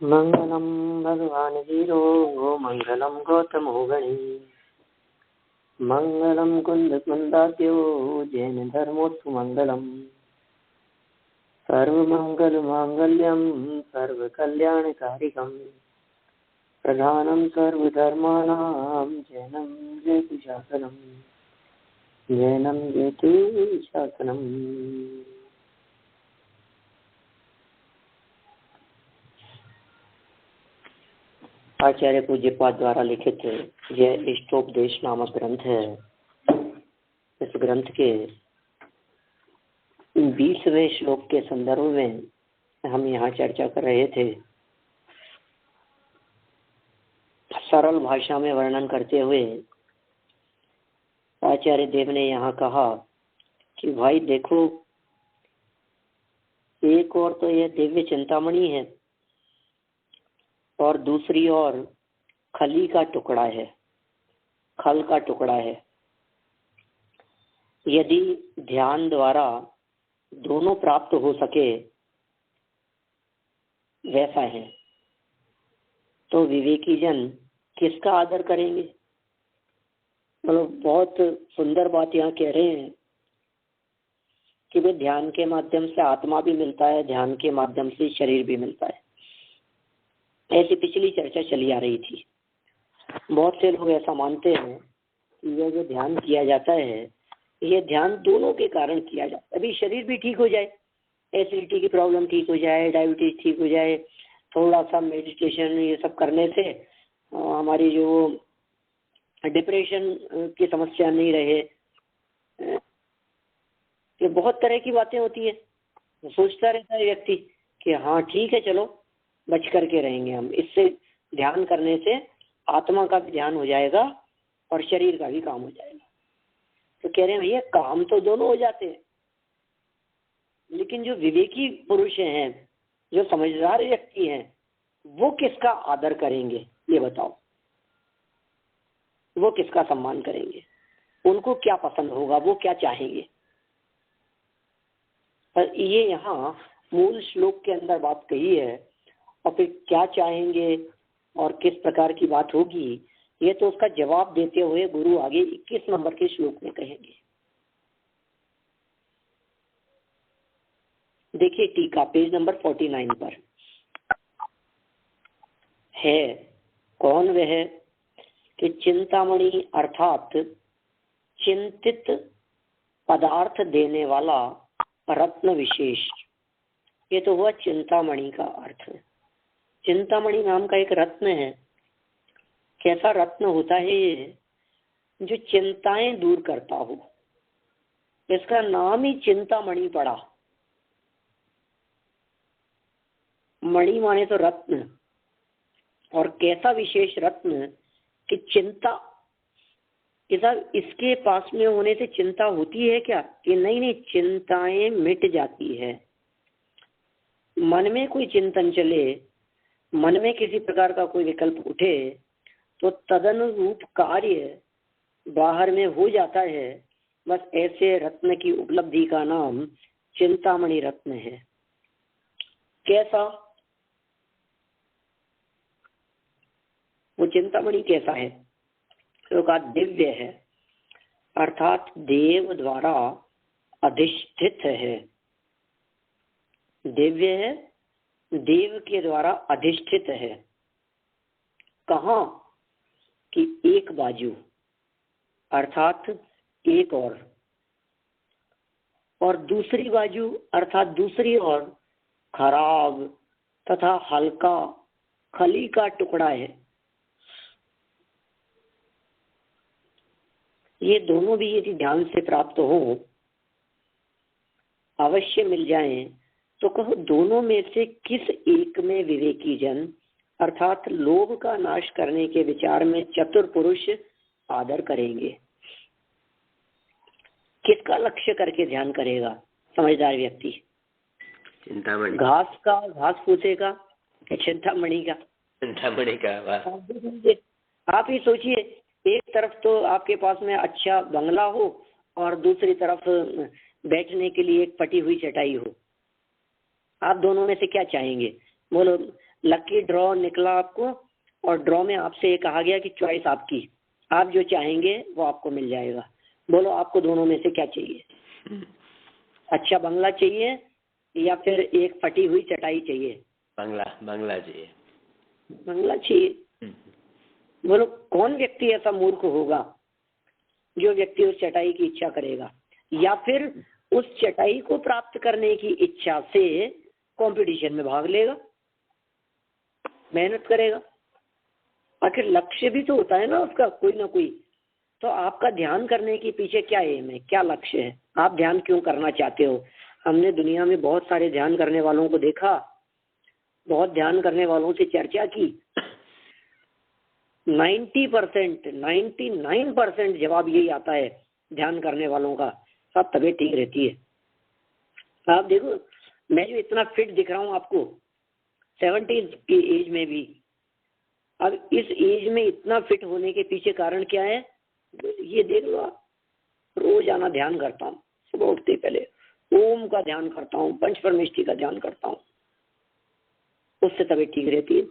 मंगलम भगवान वीरो मंगलम गौतमो गणे मंगलम कुंद कुंदाद्यो जैन धर्मोत्सु मंगलम सर्वमंगल मांगल्यम सर्वकल्याणकारिकम प्रधानम सर्वधर्माणां जैनम जयतु शासनम जैनम जयतु शासनम। आचार्य पूज्यपाद द्वारा लिखित यह इष्टोपदेश नामक ग्रंथ है। इस ग्रंथ के 20वें श्लोक के संदर्भ में हम यहाँ चर्चा कर रहे थे। सरल भाषा में वर्णन करते हुए आचार्य देव ने यहाँ कहा कि भाई देखो, एक और तो यह दिव्य चिंतामणि है और दूसरी ओर खली का टुकड़ा है, खल का टुकड़ा है। यदि ध्यान द्वारा दोनों प्राप्त हो सके वैसा है तो विवेकी जन किसका आदर करेंगे। मतलब बहुत सुंदर बात यहाँ कह रहे हैं कि वे ध्यान के माध्यम से आत्मा भी मिलता है, ध्यान के माध्यम से शरीर भी मिलता है। ऐसी पिछली चर्चा चली आ रही थी। बहुत से लोग ऐसा मानते हैं कि यह जो ध्यान किया जाता है यह ध्यान दोनों के कारण किया जाता है। अभी शरीर भी ठीक हो जाए, एसिडिटी की प्रॉब्लम ठीक हो जाए, डायबिटीज ठीक हो जाए, थोड़ा सा मेडिटेशन ये सब करने से हमारी जो डिप्रेशन की समस्या नहीं रहे। ये बहुत तरह की बातें होती है। सोचता रहता है व्यक्ति कि हाँ ठीक है, चलो बच करके रहेंगे हम, इससे ध्यान करने से आत्मा का भी ध्यान हो जाएगा और शरीर का भी काम हो जाएगा। तो कह रहे हैं भैया काम तो दोनों हो जाते हैं, लेकिन जो विवेकी पुरुष हैं, जो समझदार व्यक्ति हैं, वो किसका आदर करेंगे ये बताओ। वो किसका सम्मान करेंगे, उनको क्या पसंद होगा, वो क्या चाहेंगे। पर ये यहाँ मूल श्लोक के अंदर बात कही है और फिर क्या चाहेंगे और किस प्रकार की बात होगी ये तो उसका जवाब देते हुए गुरु आगे 21 नंबर के श्लोक में कहेंगे। देखिए टीका पेज नंबर 49 पर है। कौन वह कि चिंतामणि अर्थात चिंतित पदार्थ देने वाला रत्न विशेष। ये तो हुआ चिंतामणि का अर्थ। चिंतामणि नाम का एक रत्न है। कैसा रत्न होता है ये? जो चिंताएं दूर करता हो। इसका नाम ही चिंतामणि पड़ा। मणि माने तो रत्न, और कैसा विशेष रत्न कि चिंता, इसके पास में होने से चिंता होती है क्या? कि नहीं, चिंताएं मिट जाती है। मन में कोई चिंतन चले, मन में किसी प्रकार का कोई विकल्प उठे तो तदनुरूप कार्य बाहर में हो जाता है। बस ऐसे रत्न की उपलब्धि का नाम चिंतामणि रत्न है। कैसा वो चिंतामणि कैसा है? तो कहा दिव्य है, अर्थात देव द्वारा अधिष्ठित है। दिव्य है, देव के द्वारा अधिष्ठित है। कहाँ? कि एक बाजू अर्थात एक और दूसरी बाजू अर्थात दूसरी ओर खराब तथा हल्का खली का टुकड़ा है। ये दोनों भी यदि ध्यान से प्राप्त हो, अवश्य मिल जाएं, तो कहो दोनों में से किस एक में विवेकी जन अर्थात लोभ का नाश करने के विचार में चतुर पुरुष आदर करेंगे? किसका लक्ष्य करके ध्यान करेगा समझदार व्यक्ति? चिंतामणि। घास का घास पूछेगा या चिंतामणि का? चिंतामणि का। आप ही सोचिए, एक तरफ तो आपके पास में अच्छा बंगला हो और दूसरी तरफ बैठने के लिए एक पटी हुई चटाई हो। आप दोनों में से क्या चाहेंगे? बोलो, लकी ड्रॉ निकला आपको, और ड्रॉ में आपसे ये कहा गया कि चॉइस आपकी, आप जो चाहेंगे वो आपको मिल जाएगा। बोलो आपको दोनों में से क्या चाहिए? अच्छा बंगला चाहिए या फिर एक फटी हुई चटाई चाहिए? बंगला चाहिए। बंगला चाहिए। बोलो कौन व्यक्ति ऐसा मूर्ख होगा जो व्यक्ति उस चटाई की इच्छा करेगा, या फिर उस चटाई को प्राप्त करने की इच्छा से कंपटीशन में भाग लेगा, मेहनत करेगा। आखिर लक्ष्य भी तो होता है ना उसका कोई ना कोई। तो आपका ध्यान करने के पीछे क्या एम है, क्या लक्ष्य है, आप ध्यान क्यों करना चाहते हो? हमने दुनिया में बहुत सारे ध्यान करने वालों को देखा, बहुत ध्यान करने वालों से चर्चा की। 90%, 99% जवाब यही आता है ध्यान करने वालों का, सब तबीयत ठीक रहती है। आप देखो, मैं जो इतना फिट दिख रहा हूँ आपको 70 की एज में भी, अब इस एज में इतना फिट होने के पीछे कारण क्या है? ये देख लो आप, रोजाना ध्यान करता हूँ, सुबह उठते पहले ओम का ध्यान करता हूँ, पंच परमेष्टि का ध्यान करता हूँ, उससे तबीयत ठीक रहती है,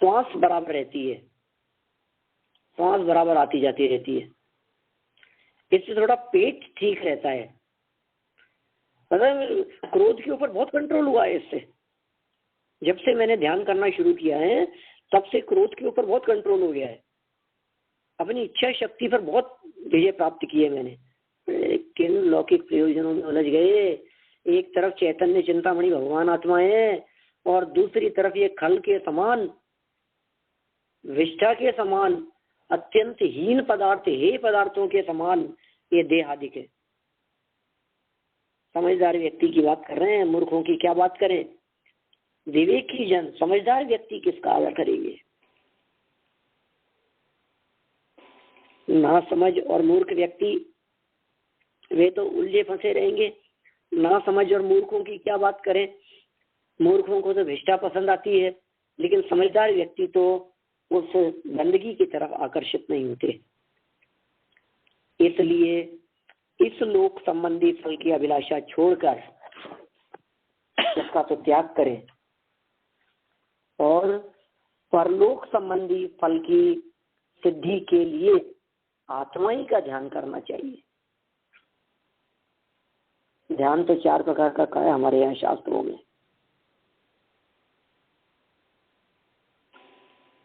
श्वास बराबर रहती है, श्वास बराबर आती जाती रहती है, इससे थोड़ा पेट ठीक रहता है। पता है क्रोध के ऊपर बहुत कंट्रोल हुआ है इससे। जब से मैंने ध्यान करना शुरू किया है तब से क्रोध के ऊपर बहुत कंट्रोल हो गया है। अपनी इच्छा शक्ति पर बहुत विजय प्राप्त की है मैंने। किन लौकिक प्रयोजनों में उलझ गए, एक तरफ चैतन्य चिंतामणि भगवान आत्माएं और दूसरी तरफ ये खल के समान, विष्ठा के समान, अत्यंत हीन पदार्थ, हे पदार्थों के समान ये देहादिक है। समझदार व्यक्ति की बात कर रहे हैं, मूर्खों की क्या बात करें? विवेकी जन, समझदार व्यक्ति किसका आदर करेंगे? ना समझ और मूर्ख व्यक्ति वे तो उलझे फंसे रहेंगे। ना समझ और मूर्खों की क्या बात करें? मूर्खों को तो विष्ठा पसंद आती है, लेकिन समझदार व्यक्ति तो उस गंदगी की तरफ आकर्षित नहीं होते। इसलिए इस लोक संबंधी फल की अभिलाषा छोड़कर उसका तो त्याग करें और परलोक संबंधी फल की सिद्धि के लिए आत्मा ही का ध्यान करना चाहिए। ध्यान तो 4 प्रकार का है हमारे यहाँ शास्त्रों में।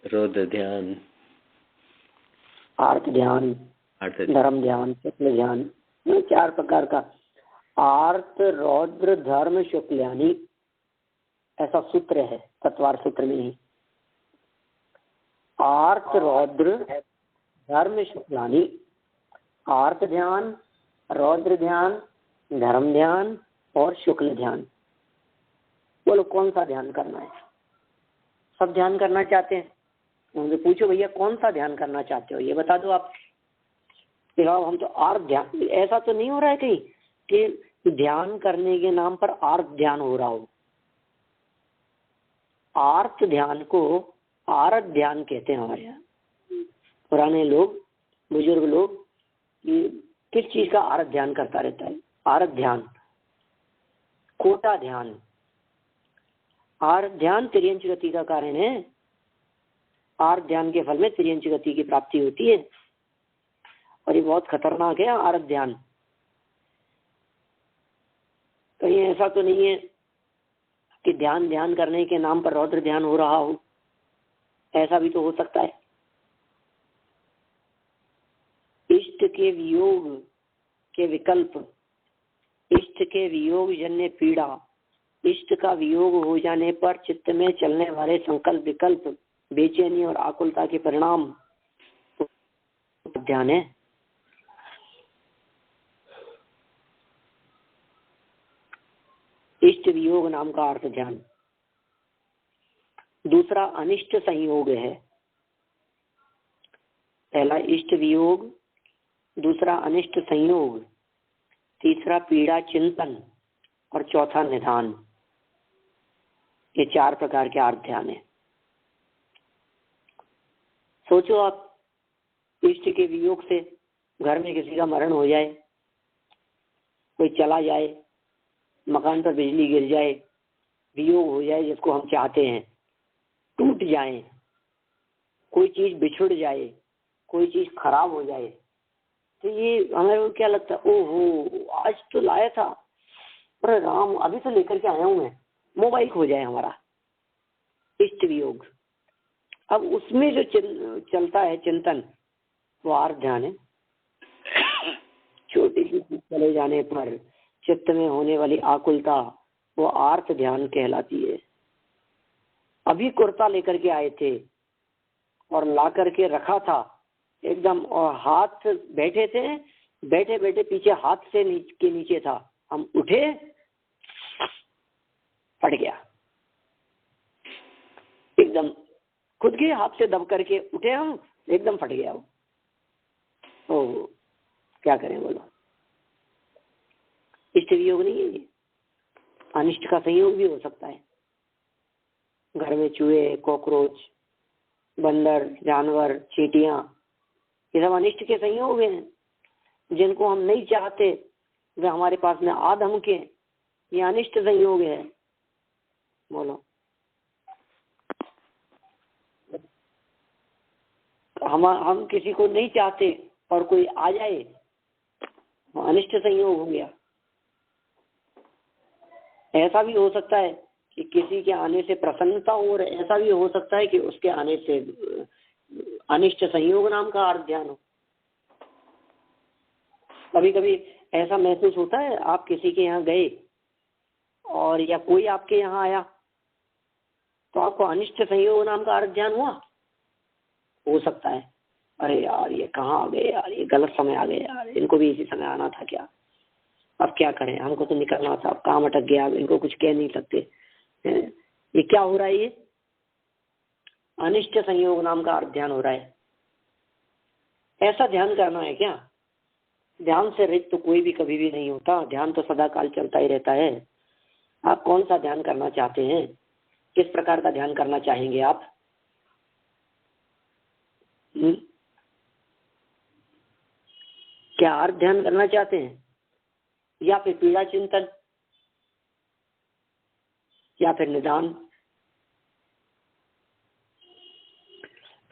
रुद्र ध्यान, आर्त ध्यान, धर्म ध्यान, शुक्ल ध्यान, ये 4 प्रकार का। आर्त, रौद्र, धर्म, शुक्लानी, ऐसा सूत्र है तत्वार सूत्र में ही। आर्त, रौद्र, धर्म, शुक्लानी, आर्त ध्यान, रौद्र ध्यान, धर्म ध्यान और शुक्ल ध्यान। बोलो कौन सा ध्यान करना है? सब ध्यान करना चाहते हैं। उनसे पूछो भैया कौन सा ध्यान करना चाहते हो, ये बता दो आप। हम तो आर्त ध्यान, ऐसा तो नहीं हो रहा है कहीं कि ध्यान करने के नाम पर आर्त ध्यान हो रहा हो। आर्त ध्यान को आरत ध्यान कहते हैं हमारे यहाँ पुराने लोग, बुजुर्ग लोग। किस चीज का आरत ध्यान करता रहता है? आरत ध्यान, कोटा ध्यान। आरत ध्यान तिर्यंच गति का कारण है। आर्त ध्यान के फल में तिर्यंच गति की प्राप्ति होती है और ये बहुत खतरनाक है आरत ध्यान। कहीं ऐसा तो नहीं है कि ध्यान करने के नाम पर रौद्र ध्यान हो रहा हो? ऐसा भी तो हो सकता है। इष्ट के वियोग के विकल्प, इष्ट के वियोग जन्य पीड़ा, इष्ट का वियोग हो जाने पर चित्त में चलने वाले संकल्प विकल्प, बेचैनी और आकुलता के परिणाम ध्यान है। इष्ट वियोग नाम का अर्थ ध्यान। दूसरा अनिष्ट संयोग है। पहला इष्ट वियोग, दूसरा अनिष्ट संयोग, तीसरा पीड़ा चिंतन और चौथा निधान। ये 4 प्रकार के अर्थ ध्यान है। सोचो आप, इष्ट के वियोग से घर में किसी का मरण हो जाए, कोई चला जाए, मकान पर बिजली गिर जाए, वियोग हो जाए जिसको हम चाहते हैं, टूट जाए, कोई चीज बिछुड़ जाए, कोई चीज खराब हो जाए, तो ये हमें को क्या लगता है, ओहो आज तो लाया था, अरे राम अभी तो लेकर के आया हूं मैं, मोबाइल खो जाए हमारा, इष्ट वियोग। अब उसमें जो चलता है चिंतन वो आर्त ध्यान है। छोटी सी चीज चले जाने पर चित्त में होने वाली आकुलता वो आर्त ध्यान कहलाती है। अभी कुर्ता लेकर के आए थे और ला करके रखा था एकदम, और हाथ बैठे थे, बैठे बैठे पीछे हाथ से के नीचे था, हम उठे फट गया, एकदम खुद के हाथ से दब करके उठे हम, एकदम फट गया वो। ओ क्या करें बोलो, इष्ट वियोग नहीं है ये, अनिष्ट का संयोग भी हो सकता है। घर में चूहे, कॉकरोच, बंदर, जानवर, चींटियां, ये सब अनिष्ट के संयोग हैं, जिनको हम नहीं चाहते वे हमारे पास में आ धमके, ये अनिष्ट संयोग है। बोलो, हम किसी को नहीं चाहते और कोई आ जाए, अनिष्ट संयोग हो गया। ऐसा भी हो सकता है कि किसी के आने से प्रसन्नता हो, और ऐसा भी हो सकता है कि उसके आने से अनिष्ट संयोग नाम का अर्थ ध्यान हो। कभी कभी ऐसा महसूस होता है, आप किसी के यहाँ गए और या कोई आपके यहाँ आया तो आपको अनिष्ट संयोग नाम का अर्थ ध्यान हुआ, हो सकता है अरे यार ये कहाँ आ गए यार, ये गलत समय आ गए यार, इनको भी इसी समय आना था क्या, अब क्या करें, हमको तो निकलना था, अब काम अटक गया, अब इनको कुछ कह नहीं सकते। ये क्या हो रहा है, ये अनिष्ट संयोग नाम का अर्थ ध्यान हो रहा है। ऐसा ध्यान करना है क्या? ध्यान से रिक्त तो कोई भी कभी भी नहीं होता, ध्यान तो सदा काल चलता ही रहता है। आप कौन सा ध्यान करना चाहते हैं, किस प्रकार का ध्यान करना चाहेंगे आप? क्या अर्थ ध्यान करना चाहते हैं, या फिर पीड़ा चिंतन, या फिर निदान?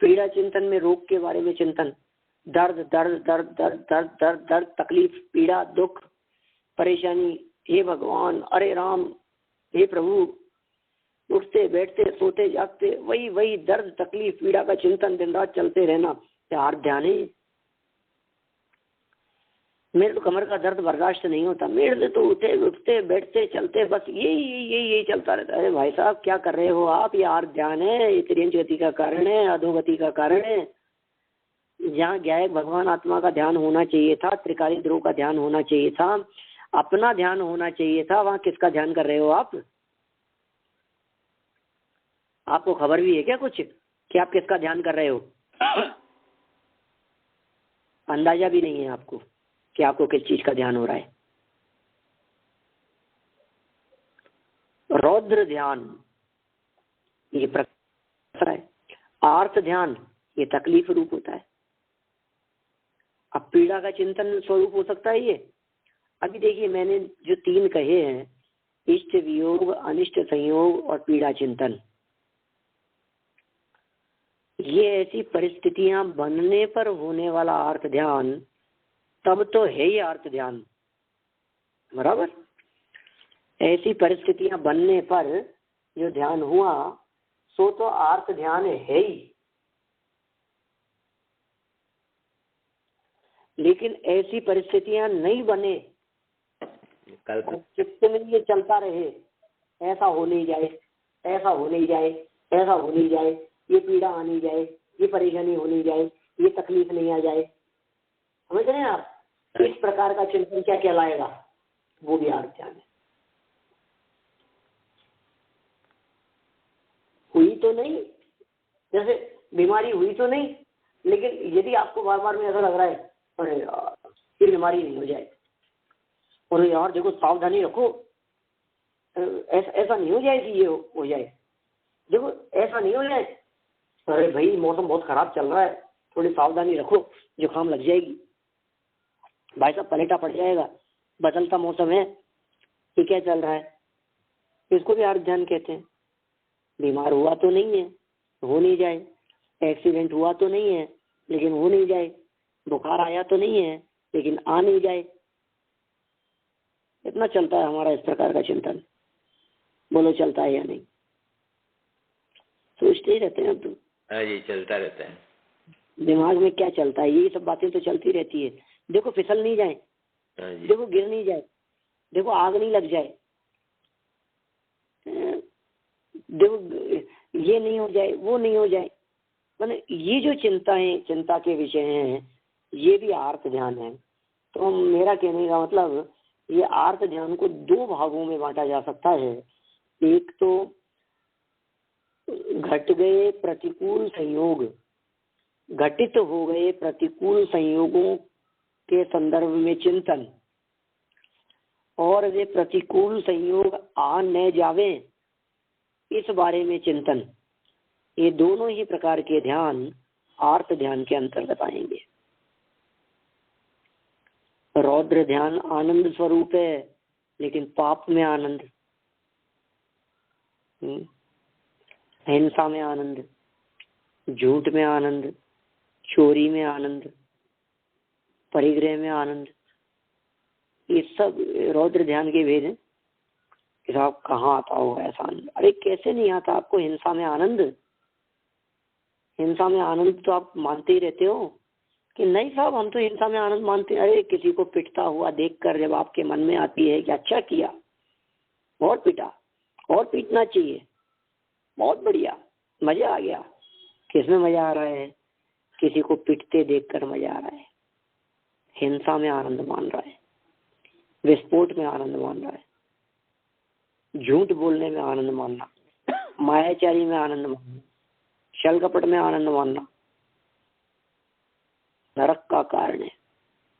पीड़ा चिंतन में रोग के बारे में चिंतन, दर्द दर्द दर्द दर्द दर्द दर्द दर्द, तकलीफ, पीड़ा, दुख, परेशानी, हे भगवान, अरे राम, हे प्रभु, उठते बैठते सोते जागते वही वही दर्द तकलीफ पीड़ा का चिंतन दिन रात चलते रहना, क्या अर्थ ध्यान है? मेरे तो कमर का दर्द बर्दाश्त नहीं होता, मेरे से तो उठते बैठते चलते बस यही चलता रहता है। अरे भाई साहब क्या कर रहे हो आप, ये अर्थ ध्यान है, ये त्रियंच गति का कारण है, अधोगति का कारण है। जहाँ ज्ञायक भगवान आत्मा का ध्यान होना चाहिए था, त्रिकाली ध्रुव का ध्यान होना चाहिए था, अपना ध्यान होना चाहिए था, वहाँ किसका ध्यान कर रहे हो आप? आपको खबर भी है क्या कुछ कि आप किसका ध्यान कर रहे हो? अंदाजा भी नहीं है आपको कि आपको किस चीज का ध्यान हो रहा है। रौद्र ध्यान ये प्रकार है, आर्त ध्यान ये तकलीफ रूप होता है। अब पीड़ा का चिंतन स्वरूप हो सकता है ये। अभी देखिए मैंने जो 3 कहे हैं, इष्ट वियोग, अनिष्ट संयोग और पीड़ा चिंतन, ये ऐसी परिस्थितियां बनने पर होने वाला अर्थ ध्यान तब तो है ही अर्थ ध्यान, बराबर। ऐसी परिस्थितियां बनने पर जो ध्यान हुआ सो तो अर्थ ध्यान है ही। लेकिन ऐसी परिस्थितियां नहीं बने, चित्त में ये चलता रहे, ऐसा हो नहीं जाए, ऐसा हो नहीं जाए, ऐसा हो नहीं जाए, ये पीड़ा आनी जाए, ये परेशानी होनी जाए, ये तकलीफ नहीं आ जाए, समझ रहे हैं आप? इस प्रकार का चिंतन क्या कहलाएगा? वो भी अर्थ ध्यान है। हुई तो नहीं, जैसे बीमारी हुई तो नहीं, लेकिन यदि आपको बार बार में ऐसा लग रहा है अरे यार ये बीमारी नहीं हो जाए, और यार देखो सावधानी रखो, ऐसा नहीं हो जाए कि ये हो जाए, देखो ऐसा नहीं हो जाए, अरे भाई मौसम बहुत खराब चल रहा है, थोड़ी सावधानी रखो, जुकाम लग जाएगी, भाई साहब पलटा पड़ जाएगा, बदलता मौसम है, ये क्या चल रहा है, इसको भी आर्त ध्यान कहते हैं। बीमार हुआ तो नहीं है, हो नहीं जाए। एक्सीडेंट हुआ तो नहीं है, लेकिन हो नहीं जाए। बुखार आया तो नहीं है, लेकिन आ नहीं जाए। इतना चलता है हमारा इस प्रकार का चिंतन। बोलो चलता है या नहीं? सोचते ही रहते हैं अब तो। हाँ जी, चलता रहता है। दिमाग में क्या चलता है, ये सब बातें तो चलती रहती है। देखो फिसल नहीं जाए, हाँ जी। देखो गिर नहीं जाए, देखो आग नहीं लग जाए, देखो ये नहीं हो जाए, वो नहीं हो जाए। मैंने ये जो चिंता के विषय हैं, ये भी आर्त ध्यान है। तो मेरा कहने का मतलब, ये आर्त ध्यान को दो भागों में बांटा जा सकता है। एक तो घट गए प्रतिकूल संयोग, घटित हो गए प्रतिकूल संयोगों के संदर्भ में चिंतन, और वे प्रतिकूल संयोग आ न जावे इस बारे में चिंतन। ये दोनों ही प्रकार के ध्यान आर्त ध्यान के अंतर्गत आएंगे। रौद्र ध्यान आनंद स्वरूप है, लेकिन पाप में आनंद, हिंसा में आनंद, झूठ में आनंद, चोरी में आनंद, परिग्रह में आनंद, ये सब रौद्र ध्यान के भेद हैं। कि साहब कहाँ आता होगा ऐसा आनंद? अरे कैसे नहीं आता आपको हिंसा में आनंद? हिंसा में आनंद तो आप मानते ही रहते हो कि नहीं साहब, हम तो हिंसा में आनंद मानते हैं। अरे किसी को पिटता हुआ देखकर जब आपके मन में आती है कि अच्छा किया, और पिटा, और पीटना चाहिए, बहुत बढ़िया, मजा आ गया। किसमें मजा आ रहा है? किसी को पिटते देखकर मजा आ रहा है। हिंसा में आनंद मान रहा है, विस्फोट में आनंद मान रहा है, झूठ बोलने में आनंद मानना, मायाचारी में आनंद मानना, छल कपट में आनंद मानना नरक का कारण है,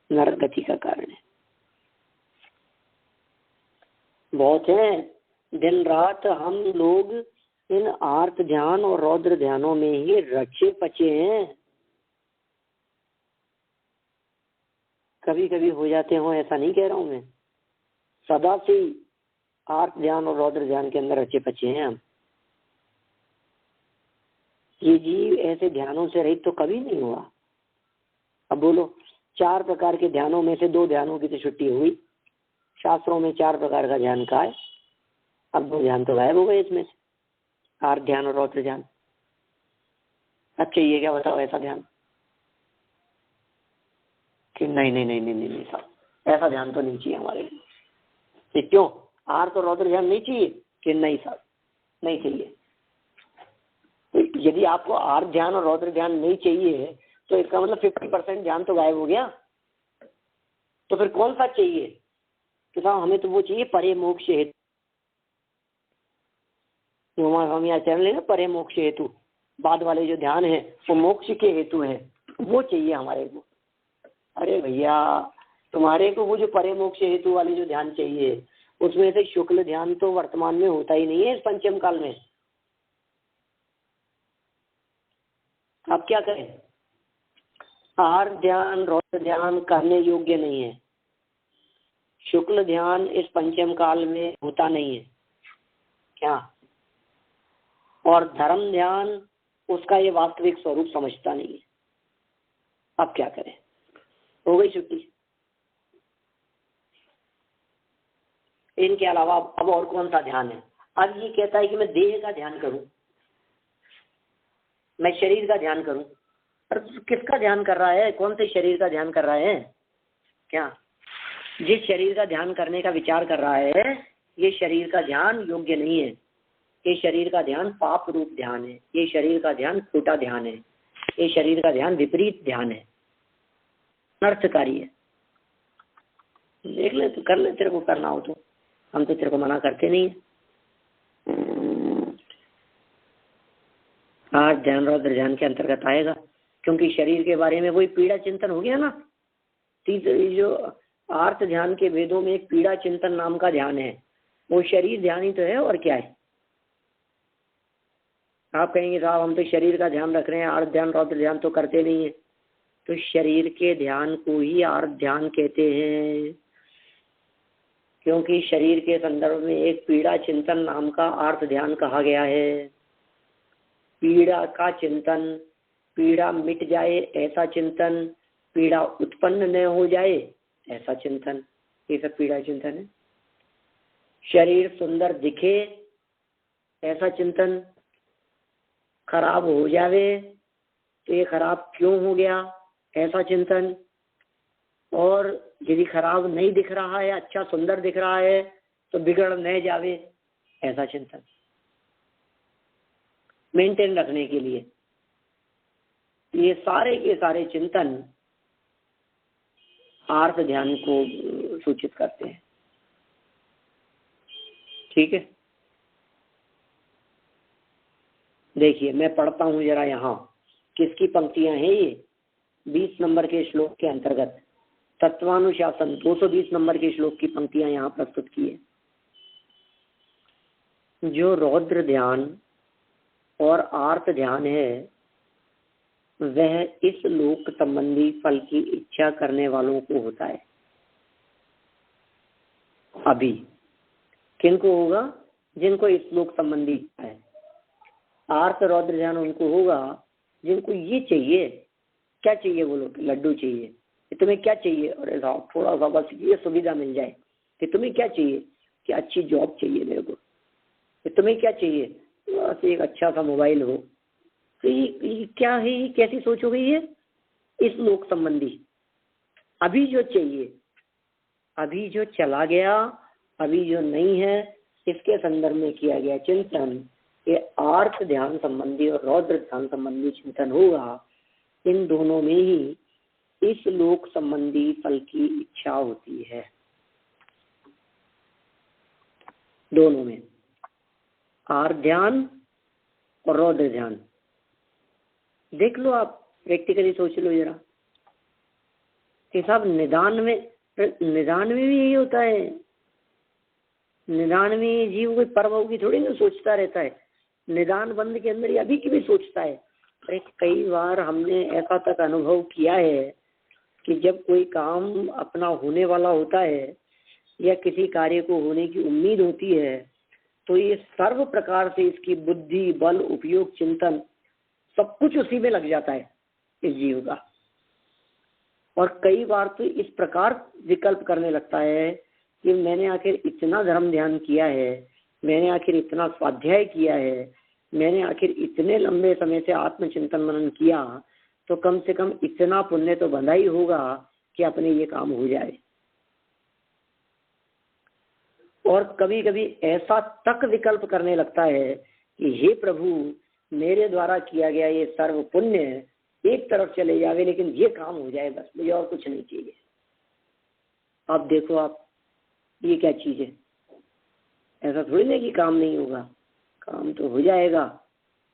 नरक गति का कारण है। बहुत है, दिन रात हम लोग इन आर्त ध्यान और रौद्र ध्यानों में ही रचे पचे हैं। कभी कभी हो जाते हो, ऐसा नहीं कह रहा हूं मैं, सदा से आर्त ध्यान और रौद्र ध्यान के अंदर रचे पचे हैं हम। ये जीव ऐसे ध्यानों से रहित तो कभी नहीं हुआ। अब बोलो, 4 प्रकार के ध्यानों में से 2 ध्यानों की तो छुट्टी हुई। शास्त्रों में 4 प्रकार का ध्यान का है, अब 2 ध्यान तो गायब हो गए इसमें से, आर्त ध्यान और रौद्र ध्यान। अच्छा ये क्या बताओ ऐसा ध्यान कि नहीं नहीं नहीं नहीं नहीं, नहीं साहब, ऐसा ध्यान तो नहीं चाहिए हमारे लिए। क्यों? आर्त और रौद्र ध्यान नहीं चाहिए कि नहीं साहब, नहीं चाहिए। तो यदि आपको आर्त ध्यान और रौद्र ध्यान नहीं चाहिए तो इसका मतलब 50% ध्यान तो गायब हो गया। तो फिर कौन सा चाहिए? कि साहब हमें तो वो चाहिए परे मोक्ष हेतु। हम यहाँ चरण लेंगे, परे मोक्ष हेतु, बाद वाले जो ध्यान है वो मोक्ष के हेतु है, वो चाहिए हमारे को। अरे भैया, तुम्हारे को वो जो परे मोक्ष हेतु वाले जो ध्यान चाहिए, उसमें से शुक्ल ध्यान तो वर्तमान में होता ही नहीं है इस पंचम काल में। आप क्या करें? आर्त ध्यान रौद्र ध्यान करने योग्य नहीं है। शुक्ल ध्यान इस पंचम काल में होता नहीं है क्या? और धर्म ध्यान उसका ये वास्तविक स्वरूप समझता नहीं है। अब क्या करें? हो गई छुट्टी। इनके अलावा अब और कौन सा ध्यान है? अब ये कहता है कि मैं देह का ध्यान करूं, मैं शरीर का ध्यान करूं। पर किसका ध्यान कर रहा है? कौन से शरीर का ध्यान कर रहा है? क्या जिस शरीर का ध्यान करने का विचार कर रहा है, ये शरीर का ध्यान योग्य नहीं है। ये शरीर का ध्यान पाप रूप ध्यान है। ये शरीर का ध्यान खोटा ध्यान है। ये शरीर का ध्यान विपरीत ध्यान है, अनर्थकारी है। देख ले तो कर ले, तेरे को करना हो तो। हम तो तेरे को मना करते नहीं है। आज ध्यान रौद्र ध्यान के अंतर्गत आएगा, क्योंकि शरीर के बारे में वही पीड़ा चिंतन हो गया ना। जो आर्त ध्यान के वेदों में एक पीड़ा चिंतन नाम का ध्यान है, वो शरीर ध्यान ही तो है, और क्या है। आप कहेंगे साहब हम तो शरीर का ध्यान रख रहे हैं, आर्त ध्यान रौद्र ध्यान तो करते नहीं है। तो शरीर के ध्यान को ही आर्त ध्यान कहते हैं। क्योंकि शरीर के संदर्भ में एक पीड़ा चिंतन नाम का अर्थ ध्यान कहा गया है। पीड़ा का चिंतन, पीड़ा मिट जाए ऐसा चिंतन, पीड़ा उत्पन्न न हो जाए ऐसा चिंतन, ये सब पीड़ा चिंतन है। शरीर सुंदर दिखे ऐसा चिंतन, खराब हो जावे तो ये खराब क्यों हो गया ऐसा चिंतन, और यदि खराब नहीं दिख रहा है, अच्छा सुंदर दिख रहा है तो बिगड़ न जावे ऐसा चिंतन, मेंटेन रखने के लिए। ये सारे के सारे चिंतन आर्त ध्यान को सूचित करते हैं। ठीक है, देखिए मैं पढ़ता हूं जरा, यहाँ किसकी पंक्तियां हैं ये। 20 नंबर के श्लोक के अंतर्गत तत्वानुशासन 220 नंबर के श्लोक की पंक्तियां यहाँ प्रस्तुत की है। जो रौद्र ध्यान और आर्त ध्यान है वह इस लोक संबंधी फल की इच्छा करने वालों को होता है। अभी किनको होगा? जिनको इस लोक संबंधी इच्छा है। आर्त रौद्र ध्यान उनको होगा जिनको ये चाहिए। क्या चाहिए बोलो? कि लड्डू चाहिए। कि तुम्हें क्या चाहिए? अरे साहब थोड़ा सा बस ये सुविधा मिल जाए। कि तुम्हें क्या चाहिए? कि अच्छी जॉब चाहिए मेरे को। कि तुम्हें क्या चाहिए? बस एक अच्छा सा मोबाइल हो। तो ये क्या है? ये कैसी सोच हो गई है? इस लोक संबंधी अभी जो चाहिए, अभी जो चला गया, अभी जो नहीं है, इसके संदर्भ में किया गया चिंतन ये आर्त ध्यान संबंधी और रौद्र ध्यान संबंधी चिंतन होगा। इन दोनों में ही इस लोक संबंधी फल की इच्छा होती है। दोनों में, आर्त ध्यान और रौद्र ध्यान। देख लो आप, प्रैक्टिकली सोच लो जरा कि साहब निदान में भी यही होता है। निदान में जीव कोई परम की थोड़ी ना सोचता रहता है। निदान बंद के अंदर अभी की भी सोचता है। अरे कई बार हमने ऐसा तक अनुभव किया है कि जब कोई काम अपना होने वाला होता है या किसी कार्य को होने की उम्मीद होती है तो ये सर्व प्रकार से इसकी बुद्धि, बल, उपयोग, चिंतन सब कुछ उसी में लग जाता है इस जीव का। और कई बार तो इस प्रकार विकल्प करने लगता है कि मैंने आखिर इतना धर्म ध्यान किया है, मैंने आखिर इतना स्वाध्याय किया है, मैंने आखिर इतने लंबे समय से आत्मचिंतन मनन किया, तो कम से कम इतना पुण्य तो बंधा ही होगा कि अपने ये काम हो जाए। और कभी कभी ऐसा तक विकल्प करने लगता है कि हे प्रभु, मेरे द्वारा किया गया ये सर्व पुण्य एक तरफ चले जावे, लेकिन ये काम हो जाए बस, मुझे और कुछ नहीं चाहिए। अब देखो आप, ये क्या चीज है? ऐसा थोड़ी ना कि काम नहीं होगा, काम तो हो जाएगा,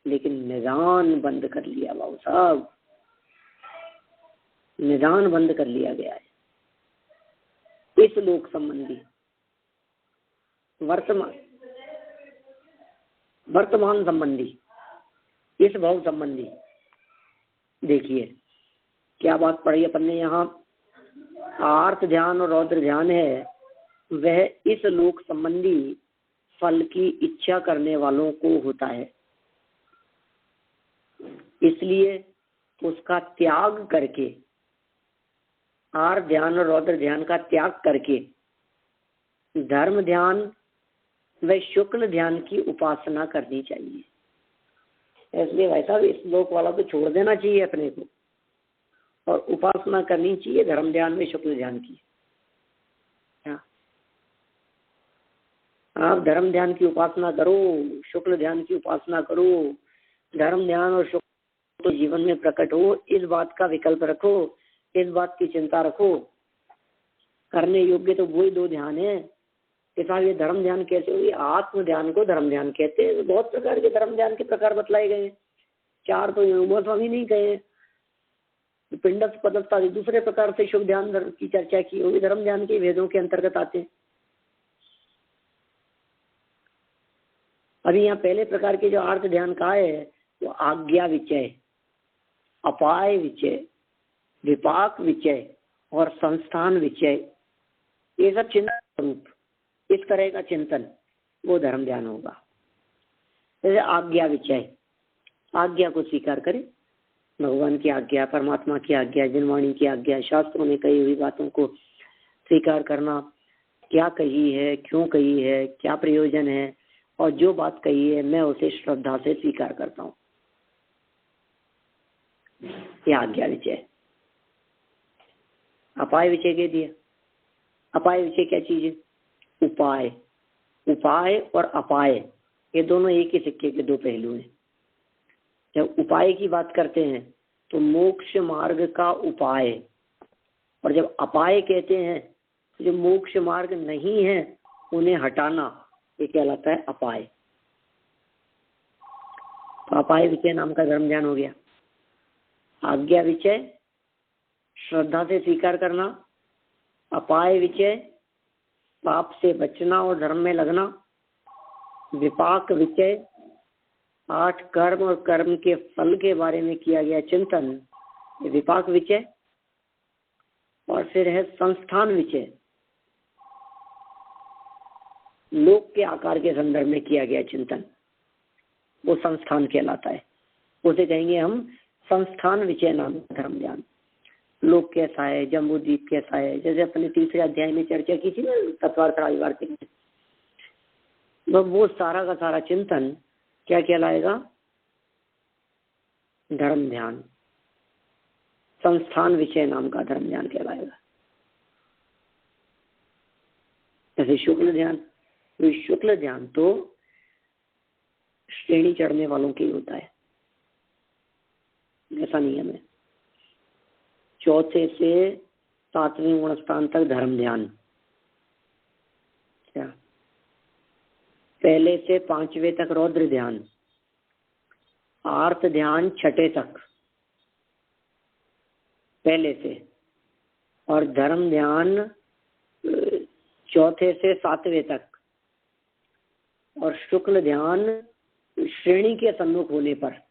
लेकिन निदान बंद कर लिया बाबू साहब, निदान बंद कर लिया गया है। इस लोक संबंधी वर्तमान संबंधी, इस भाव संबंधी। देखिए क्या बात पढ़ी अपन ने यहाँ। आर्त ध्यान और रौद्र ध्यान है वह इस लोक संबंधी फल की इच्छा करने वालों को होता है, इसलिए उसका त्याग करके, आर्त ध्यान और रौद्र ध्यान का त्याग करके धर्म ध्यान व शुक्ल ध्यान की उपासना करनी चाहिए। इसलिए वैसा भी इस लोक वाला तो छोड़ देना चाहिए अपने को, और उपासना करनी चाहिए धर्म ध्यान में शुक्ल ध्यान की। आप धर्म ध्यान की उपासना करो, शुक्ल ध्यान की उपासना करो, धर्म ध्यान और शुक्ल तो जीवन में प्रकट हो, इस बात का विकल्प रखो, इस बात की चिंता रखो। करने योग्य तो वही दो ध्यान है कि साहब ये धर्म ध्यान कैसे होगी? आत्म ध्यान को धर्म ध्यान कहते हैं। बहुत प्रकार के धर्म ध्यान के प्रकार बतलाए गए, 4 तो स्वामी नहीं कहे। पिंडस्थ पदस्थ आदि दूसरे प्रकार से शुभ ध्यान की चर्चा की, वो भी धर्म ध्यान के वेदों के अंतर्गत आते हैं। अभी यहाँ पहले प्रकार के जो आर्त ध्यान का है वो आज्ञा विचय, अपाय विचय, विपाक विचय और संस्थान विचय, ये सब चिन्ह स्वरूप इस तरह का चिंतन, वो धर्म ध्यान होगा। जैसे आज्ञा विचय, आज्ञा को स्वीकार करें, भगवान की आज्ञा, परमात्मा की आज्ञा, जिनवाणी की आज्ञा, शास्त्रों में कही हुई बातों को स्वीकार करना, क्या कही है, क्यों कही है, क्या प्रयोजन है, और जो बात कही है मैं उसे श्रद्धा से स्वीकार करता हूँ, यह आज्ञा विचय। अपाय विचय कह दिया। अपाय विचय क्या चीज है? उपाय। उपाय और अपाय ये दोनों एक ही सिक्के के दो पहलू हैं। जब उपाय की बात करते हैं तो मोक्ष मार्ग का उपाय, और जब अपाय कहते हैं तो जो मोक्ष मार्ग नहीं है उन्हें हटाना, ये कहलाता है अपाय। तो अपाय विचय नाम का धर्म ध्यान हो गया। आज्ञा विचय श्रद्धा से स्वीकार करना, अपाय विचय पाप से बचना और धर्म में लगना, विपाक विचय 8 कर्म और कर्म के फल के बारे में किया गया चिंतन, ये विपाक विचय। और फिर है संस्थान विचय, लोक के आकार के संदर्भ में किया गया चिंतन, वो संस्थान कहलाता है। उसे कहेंगे हम संस्थान विचय नाम धर्म ध्यान। लोक कैसा है, जम्बूद्वीप कैसा है, जैसे अपने तीसरे अध्याय में चर्चा की थी ना तत्वार्थ रविवार के लिए, वो सारा का सारा चिंतन क्या कहलाएगा? धर्म ध्यान, संस्थान विषय नाम का धर्म ध्यान कहलाएगा। जैसे शुक्ल ध्यान, तो शुक्ल ध्यान तो श्रेणी चढ़ने वालों के ही होता है, ऐसा नियम है। 4 से 7वें गुण स्थान तक धर्म ध्यान, क्या पहले से 5वें तक रौद्र ध्यान, आर्त ध्यान 6ठे तक पहले से, और धर्म ध्यान 4 से 7वें तक, और शुक्ल ध्यान श्रेणी के सम्मुख होने पर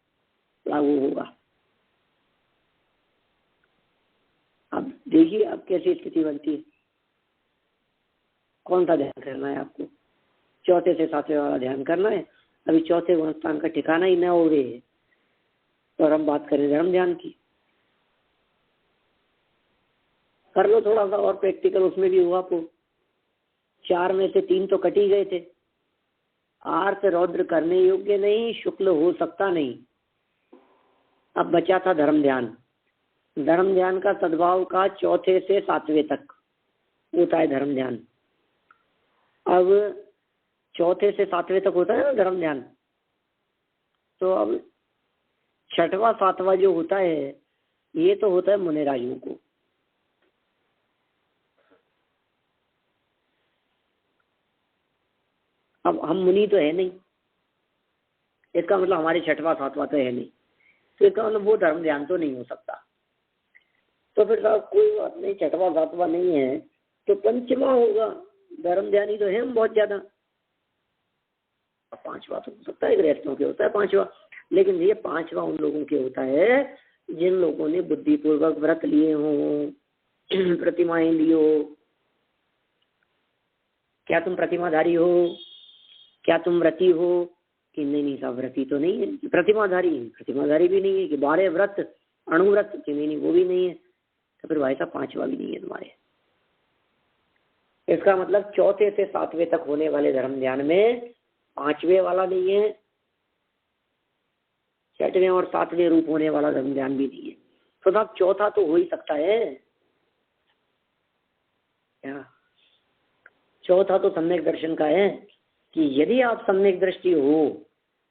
लागू होगा। अब देखिए अब कैसी स्थिति बनती है, कौन सा ध्यान करना है आपको? 4 से 7वें वाला ध्यान करना है। अभी 4थे गुण स्थान का ठिकाना ही न हो रहे है, तो हम बात करें धर्म ध्यान की। कर लो थोड़ा सा और प्रैक्टिकल, उसमें भी हुआ आपको। 4 में से 3 तो कट ही गए थे। आर्त रौद्र करने योग्य नहीं, शुक्ल हो सकता नहीं। अब बचा था धर्म ध्यान। धर्म ध्यान का सद्भाव का 4 से 7वें तक होता है धर्म ध्यान। अब 4 से 7वें तक होता है ना धर्म ध्यान, तो अब 6वां 7वां जो होता है ये तो होता है मुनिराजों को। अब हम मुनि तो है नहीं, इसका मतलब हमारे 6वां 7वां तो है नहीं, तो इसका मतलब वो धर्म ध्यान तो नहीं हो सकता। तो फिर साहब कोई बात नहीं, 6वां 7वां नहीं है तो 5वां होगा। धर्म ध्यान ही तो है हम बहुत ज्यादा। 5वां तो हो सकता है, गृहस्थों के होता है 5वां, लेकिन ये 5वां उन लोगों के होता है जिन लोगों ने बुद्धिपूर्वक व्रत लिए हों, प्रतिमाएं लियो। क्या तुम प्रतिमाधारी हो? क्या तुम व्रती हो? कि नहीं साहब व्रती तो नहीं है। प्रतिमाधारी भी नहीं है। कि 12 व्रत अणुव्रत, कि नहीं वो भी नहीं है। तो फिर भाई साहब 5वां भी नहीं है तुम्हारे। इसका मतलब 4 से 7वें तक होने वाले धर्म ध्यान में 5वें वाला नहीं है, 6वें और 7वें रूप होने वाला धर्म ध्यान भी नहीं है। तो साहब 4था तो हो ही सकता है क्या? 4था तो सम्यक दर्शन का है कि यदि आप सम्यक दृष्टि हो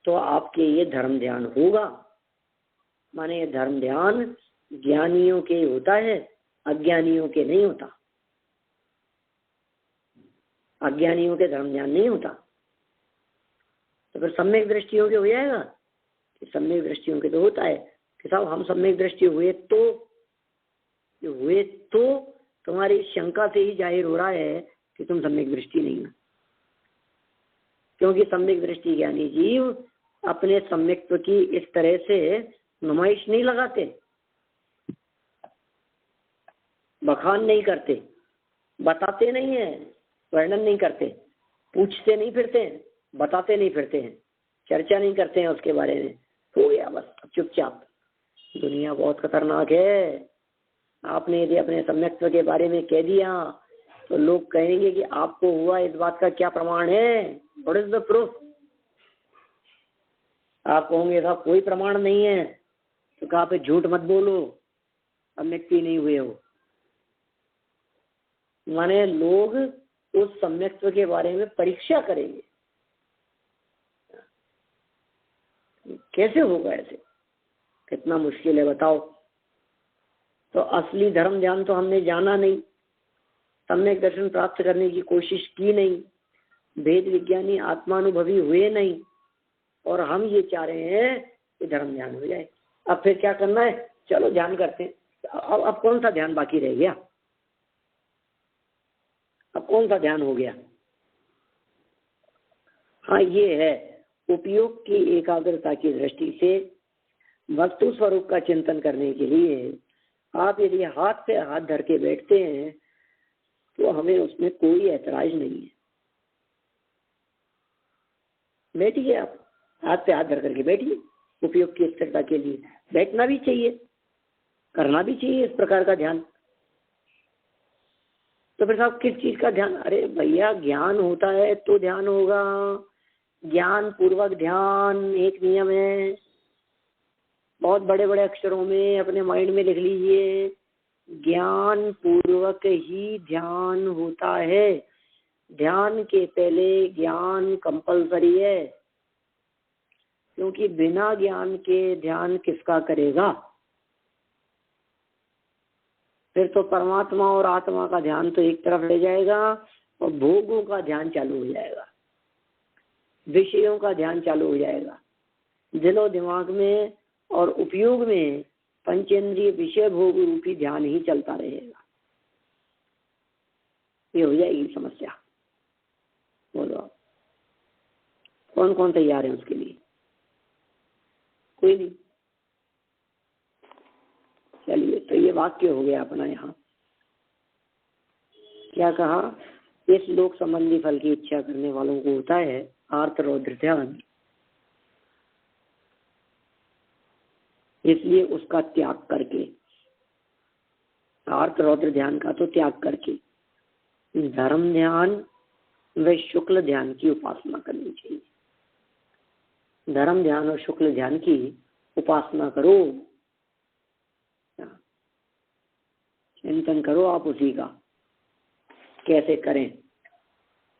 तो आपके ये धर्म ध्यान होगा। माने ये धर्म ध्यान ज्ञानियों के होता है, अज्ञानियों के नहीं होता। अज्ञानियों के धर्म ध्यान नहीं होता। तो फिर सम्यक दृष्टियों के हो जाएगा कि सम्यक दृष्टियों के तो होता है कि साहब हम सम्यक दृष्टि हुए तो तुम्हारी शंका से ही जाहिर हो रहा है कि तुम सम्यक दृष्टि नहीं हो, क्योंकि सम्यक दृष्टि ज्ञानी जीव अपने सम्यक्त्व की इस तरह से नुमाइश नहीं लगाते, बखान नहीं करते, बताते नहीं है, वर्णन नहीं करते। पूछते नहीं फिरते हैं, बताते नहीं फिरते हैं, चर्चा नहीं करते हैं उसके बारे में, हो गया बस चुपचाप। दुनिया बहुत खतरनाक है। आपने यदि अपने सम्यक्त्व के बारे में कह दिया तो लोग कहेंगे कि आपको हुआ, इस बात का क्या प्रमाण है, व्हाट इज द प्रूफ। आप कहोगे साहब कोई प्रमाण नहीं है, तो कहा पे झूठ मत बोलो, सम्यक्ति नहीं हुए हो। माने लोग उस सम्यक्त्व के बारे में परीक्षा करेंगे। कैसे होगा ऐसे, कितना मुश्किल है बताओ। तो असली धर्म ध्यान तो हमने जाना नहीं, सम्यक दर्शन प्राप्त करने की कोशिश की नहीं, भेद विज्ञानी आत्मानुभवी हुए नहीं, और हम ये चाह रहे हैं कि धर्म ध्यान हो जाए। अब फिर क्या करना है, चलो ध्यान करते हैं। अब कौन सा ध्यान बाकी रह गया, अब कौन सा ध्यान हो गया। हाँ ये है, उपयोग की एकाग्रता की दृष्टि से वस्तु स्वरूप का चिंतन करने के लिए आप यदि हाथ पे हाथ धर के बैठते हैं तो हमें उसमें कोई ऐतराज नहीं है। बैठिए, आप हाथ पे हाथ धर करके बैठिए। उपयोग की स्थिरता के लिए बैठना भी चाहिए, करना भी चाहिए इस प्रकार का ध्यान। तो फिर साहब किस चीज का ध्यान, अरे भैया ज्ञान होता है तो ध्यान होगा। ज्ञान पूर्वक ध्यान एक नियम है, बहुत बड़े बड़े अक्षरों में अपने माइंड में लिख लीजिए, ज्ञान पूर्वक ही ध्यान होता है। ध्यान के पहले ज्ञान कंपलसरी है, क्योंकि बिना ज्ञान के ध्यान किसका करेगा। फिर तो परमात्मा और आत्मा का ध्यान तो एक तरफ ले जाएगा और भोगों का ध्यान चालू हो जाएगा, विषयों का ध्यान चालू हो जाएगा। दिलो दिमाग में और उपयोग में पंचेंद्रिय विषय भोग रूपी ध्यान ही चलता रहेगा। ये हो जाएगी समस्या। बोलो कौन कौन तैयार है उसके लिए? कोई नहीं। चलिए, तो ये वाक्य हो गया अपना। यहाँ क्या कहा, इस लोक संबंधी फल की इच्छा करने वालों को होता है आर्त रौद्र ध्यान, इसलिए उसका त्याग करके, आर्त रौद्र ध्यान का तो त्याग करके धर्म ध्यान व शुक्ल ध्यान की उपासना करनी चाहिए। धर्म ध्यान और शुक्ल ध्यान की उपासना करो, चिंतन करो आप उसी का। कैसे करें,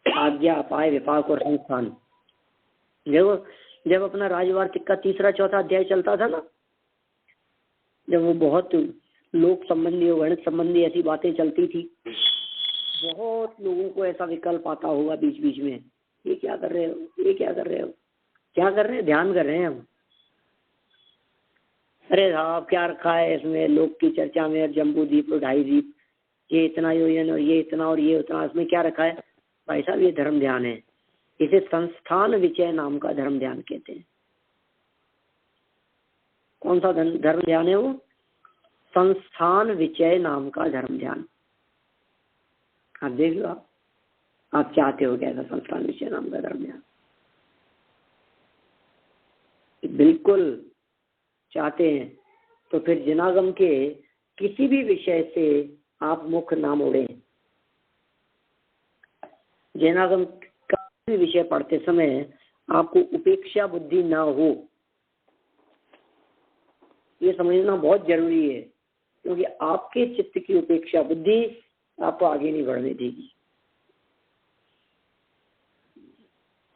आज्ञा अपाय विपाक और संस्थान। जब अपना राजवार्तिक का तीसरा चौथा अध्याय चलता था ना, जब वो बहुत लोक संबंधी और गणित संबंधी ऐसी बातें चलती थी, बहुत लोगों को ऐसा विकल्प आता होगा बीच बीच में, ये क्या कर रहे हो, ये क्या कर रहे हो, क्या कर रहे हैं, ध्यान कर रहे हैं हम। अरे साहब क्या रखा है इसमें, लोक की चर्चा में जम्बू द्वीप और ढाई द्वीप, ये इतना योजन और ये इतना और ये उतना, इसमें क्या रखा है भाई साहब? ये धर्म ध्यान है। इसे संस्थान विचय नाम का धर्म ध्यान कहते हैं। कौन सा धर्म ध्यान है वो? संस्थान विचय नाम का धर्म ध्यान। आप देख लो, आप चाहते हो क्या ऐसा संस्थान विचय नाम का धर्म ध्यान? बिल्कुल चाहते हैं। तो फिर जिनागम के किसी भी विषय से आप मुख ना मोड़े। जिनागम का भी विषय पढ़ते समय आपको उपेक्षा बुद्धि ना हो, ये समझना बहुत जरूरी है, क्योंकि आपके चित्त की उपेक्षा बुद्धि आपको आगे नहीं बढ़ने देगी।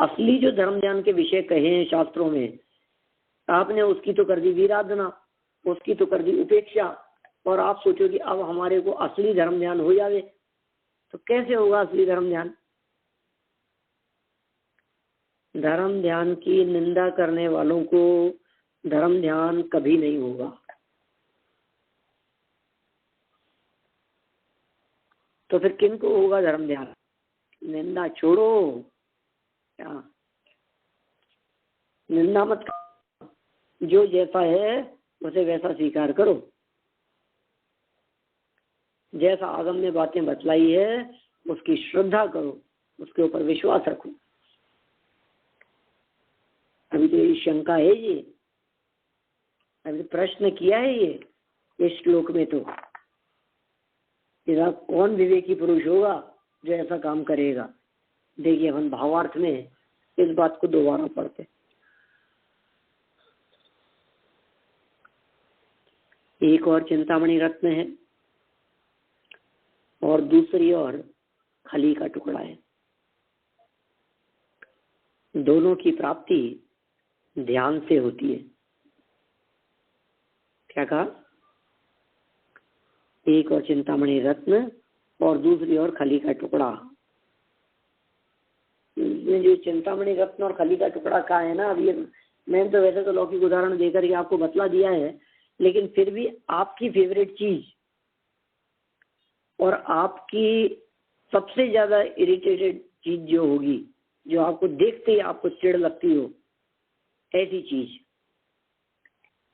असली जो धर्म ज्ञान के विषय कहे हैं शास्त्रों में, आपने उसकी तो कर दी वीराधना, उसकी तो कर दी उपेक्षा, और आप सोचो कि अब हमारे को असली धर्म ध्यान हो जाए, तो कैसे होगा असली धर्म ध्यान? धर्म ध्यान की निंदा करने वालों को धर्म ध्यान कभी नहीं होगा। तो फिर किन को होगा धर्म ध्यान? निंदा छोड़ो, क्या निंदा मत, जो जैसा है उसे वैसा स्वीकार करो। जैसा आगम ने बातें बतलाई है उसकी श्रद्धा करो, उसके ऊपर विश्वास रखो। अभी तो ये शंका है, ये अभी तो प्रश्न किया है ये इस श्लोक में, तो कौन विवेकी पुरुष होगा जो ऐसा काम करेगा। देखिए हम भावार्थ में इस बात को दोबारा पढ़ते। एक और चिंतामणि रत्न है और दूसरी ओर खली का टुकड़ा है। दोनों की प्राप्ति ध्यान से होती है। क्या कहा? एक और चिंतामणि रत्न और दूसरी ओर खली का टुकड़ा। जो चिंतामणि रत्न और खली का टुकड़ा का है ना, अब ये मैंने तो वैसे तो लौकिक उदाहरण देकर के आपको बतला दिया है, लेकिन फिर भी आपकी फेवरेट चीज और आपकी सबसे ज्यादा इरिटेटेड चीज जो होगी, जो आपको देखते ही आपको चिढ़ लगती हो, ऐसी चीज,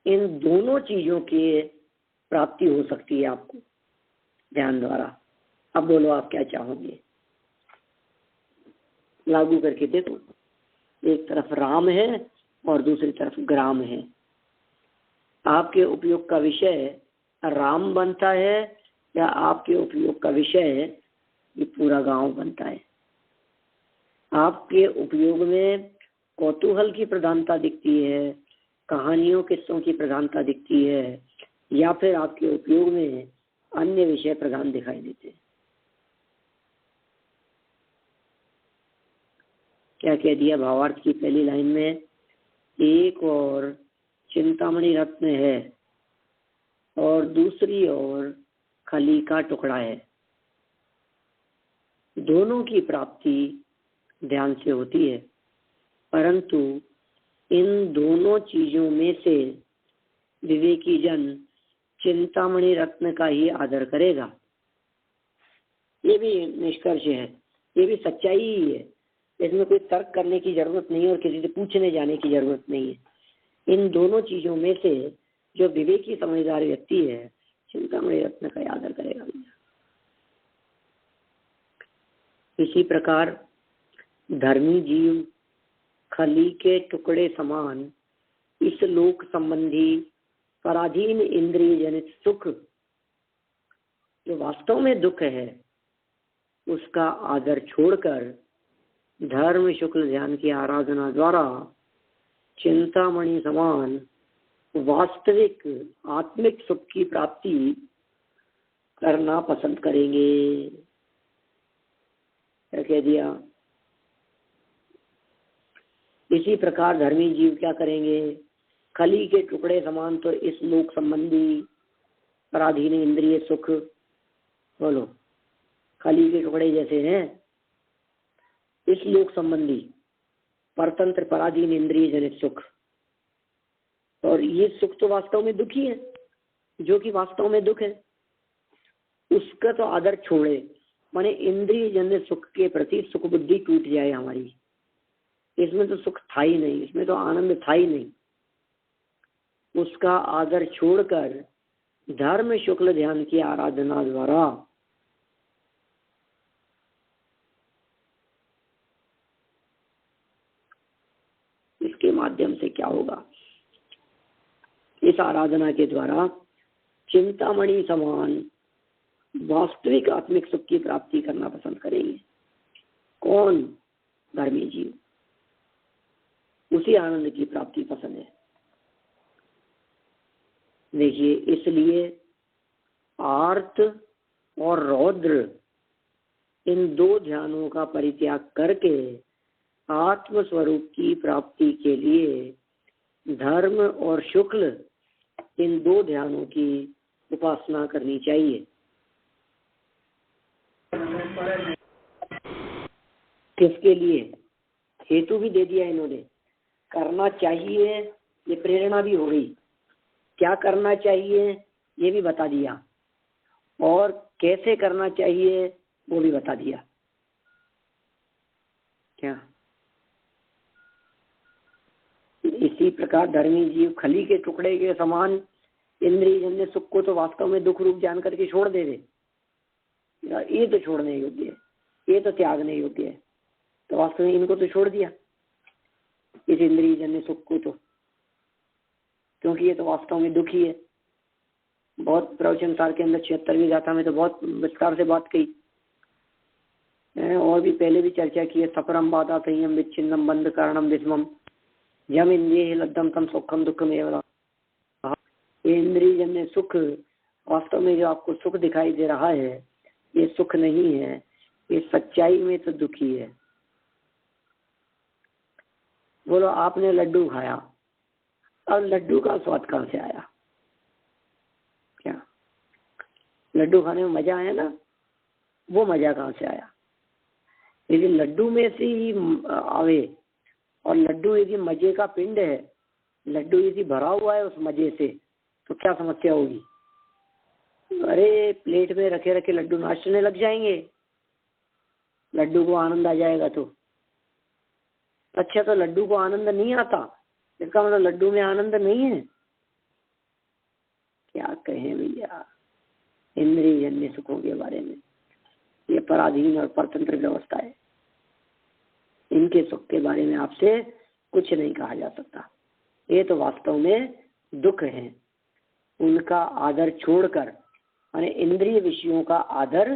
इन दोनों चीजों की प्राप्ति हो सकती है आपको ध्यान द्वारा। अब बोलो आप क्या चाहोगे? लागू करके देखो। एक तरफ राम है और दूसरी तरफ ग्राम है। आपके उपयोग का विषय राम बनता है या आपके उपयोग का विषय ये पूरा गांव बनता है? आपके उपयोग में कौतूहल की प्रधानता दिखती है, कहानियों किस्सों की प्रधानता दिखती है, या फिर आपके उपयोग में अन्य विषय प्रधान दिखाई देते हैं? क्या कह दिया भावार्थ की पहली लाइन में? एक और चिंतामणि रत्न है और दूसरी ओर खली का टुकड़ा है। दोनों की प्राप्ति ध्यान से होती है, परंतु इन दोनों चीजों में से विवेकी जन चिंतामणि रत्न का ही आदर करेगा। ये भी निष्कर्ष है, ये भी सच्चाई ही है। इसमें कोई तर्क करने की जरूरत नहीं है और किसी से पूछने जाने की जरूरत नहीं है। इन दोनों चीजों में से जो विवेकी समझदार व्यक्ति है, चिंतामणि रत्न का आदर करेगा। इसी प्रकार धर्मी जीव खली के टुकड़े समान इस लोक संबंधी पराधीन इंद्रिय जनित सुख, जो वास्तव में दुख है, उसका आदर छोड़कर धर्म शुक्ल ध्यान की आराधना द्वारा चिंतामणि समान वास्तविक आत्मिक सुख की प्राप्ति करना पसंद करेंगे। क्या कह दिया? इसी प्रकार धर्मी जीव क्या करेंगे? खली के टुकड़े समान तो इस लोक संबंधी पराधीन इंद्रिय सुख, बोलो, खली के टुकड़े जैसे हैं इस लोक संबंधी परतंत्र पराधीन इंद्रिय जनित सुख, और ये सुख तो वास्तव में दुखी है, जो कि वास्तव में दुख है, उसका तो आदर छोड़े। माने इंद्रिय जनित सुख के प्रति सुख बुद्धि टूट जाए हमारी। इसमें तो सुख था ही नहीं, इसमें तो आनंद था ही नहीं। उसका आदर छोड़कर धर्म शुक्ल ध्यान की आराधना द्वारा इसके माध्यम से क्या होगा? इस आराधना के द्वारा चिंतामणि समान वास्तविक आत्मिक सुख की प्राप्ति करना पसंद करेंगे। कौन? धर्मी जीव। उसी आनंद की प्राप्ति पसंद है। देखिए, इसलिए आर्त और रौद्र इन दो ध्यानों का परित्याग करके आत्म स्वरूप की प्राप्ति के लिए धर्म और शुक्ल इन दो ध्यानों की उपासना करनी चाहिए। किसके लिए? हेतु भी दे दिया इन्होंने, करना चाहिए, ये प्रेरणा भी हो गई। क्या करना चाहिए ये भी बता दिया, और कैसे करना चाहिए वो भी बता दिया। क्या? इसी प्रकार धर्मी जीव खली के टुकड़े के समान इंद्रिय जन्य सुख को तो वास्तव में दुख रूप जान करके छोड़ दे। ये तो छोड़ने योग्य है, ये तो त्यागने योग्य है। तो वास्तव में इनको तो छोड़ दिया, इस इंद्रिय जन्य सुख को, तो क्योंकि ये तो वास्तव में दुख ही है। बहुत प्रवचन सार के अंदर 76वीं गाथा में तो बहुत विस्तार से बात कही, और भी पहले भी चर्चा की है। सफरम बाधा संयम विच्छिन्नम बंध कारणम विस्मम जम इंद्रिय लब्धम तम सुखम दुखम एवं। ये इंद्रिय जन्य सुख वास्तव में जो आपको सुख दिखाई दे रहा है, ये सुख नहीं है, ये सच्चाई में तो दुखी है। बोलो आपने लड्डू खाया, अब लड्डू का स्वाद कहाँ से आया? क्या लड्डू खाने में मजा आया ना? वो मजा कहाँ से आया? यदि लड्डू में से ही आवे, और लड्डू यदि मजे का पिंड है, लड्डू यदि भरा हुआ है उस मजे से, तो क्या समस्या होगी? अरे प्लेट में रखे रखे लड्डू नाचने लग जाएंगे, लड्डू को आनंद आ जाएगा। तो अच्छा, तो लड्डू को आनंद नहीं आता, इसका मतलब लड्डू में आनंद नहीं है? क्या कहें भैया इंद्रिय जन्य सुखों के बारे में। ये पराधीन और परतंत्र व्यवस्था है, इनके सुख के बारे में आपसे कुछ नहीं कहा जा सकता। ये तो वास्तव में दुख है। उनका आदर छोड़कर, माने इंद्रिय विषयों का आदर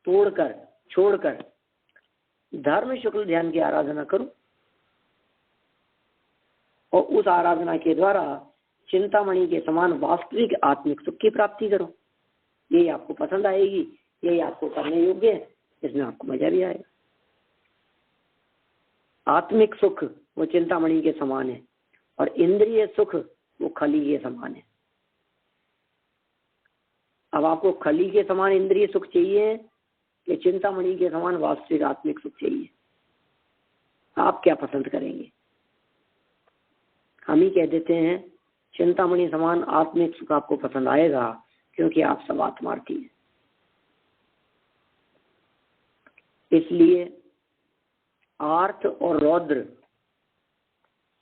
तोड़कर छोड़कर धर्म शुक्ल ध्यान की आराधना करो, और उस आराधना के द्वारा चिंतामणि के समान वास्तविक आत्मिक सुख की प्राप्ति करो। यही आपको पसंद आएगी, यही आपको करने योग्य है, इसमें आपको मजा भी आएगा। आत्मिक सुख वो चिंतामणि के समान है, और इंद्रिय सुख वो खली के समान है। अब आपको खली के समान इंद्रिय सुख चाहिए कि चिंतामणि के समान वास्तविक आत्मिक सुख चाहिए? आप क्या पसंद करेंगे? हम ही कह देते हैं चिंतामणि समान आत्मिक सुख आपको पसंद आएगा, क्योंकि आप सब आत्मार्थी हैं। इसलिए आर्त और रौद्र